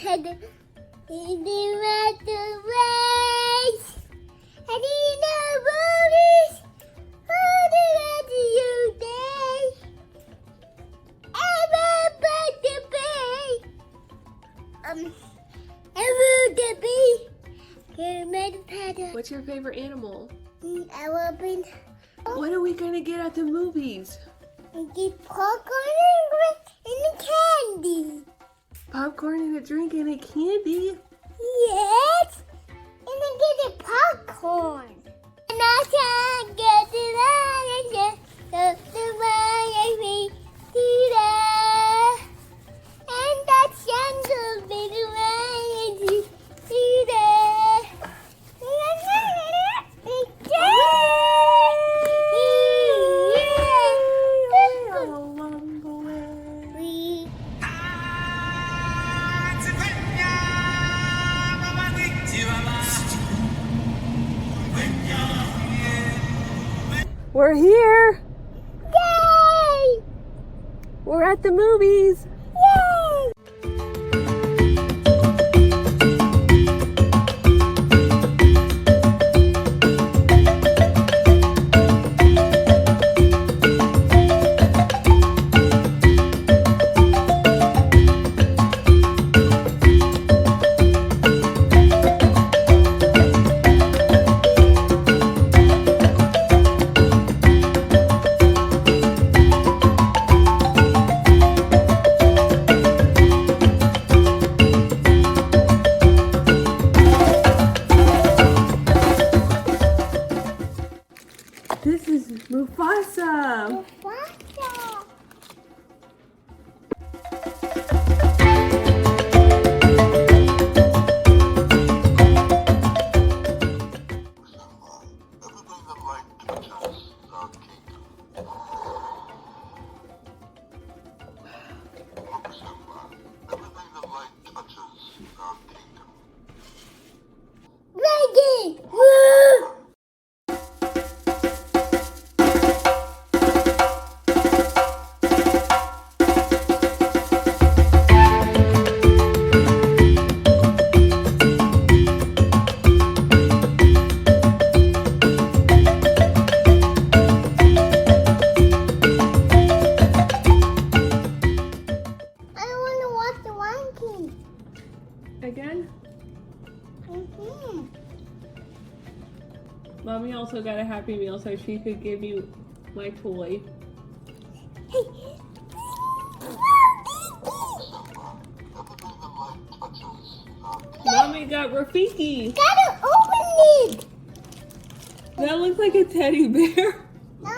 Because in the race, and in the movies, for the rest of your day, ever the bee, What's your favorite animal? elephant, What are we gonna get at the movies? and get popcorn and candy. Popcorn and a drink and a candy. Yes, and then get the popcorn. And I can get it out and just the way see that. And that's the big way see that. Along the way. We're here. Yay! We're at the movies. Yay! This is Mufasa. Mufasa. Ready! Woo! Again? Mommy also got a Happy Meal so she could give you my toy. Mommy got Rafiki. Gotta open it. That looks like a teddy bear. No,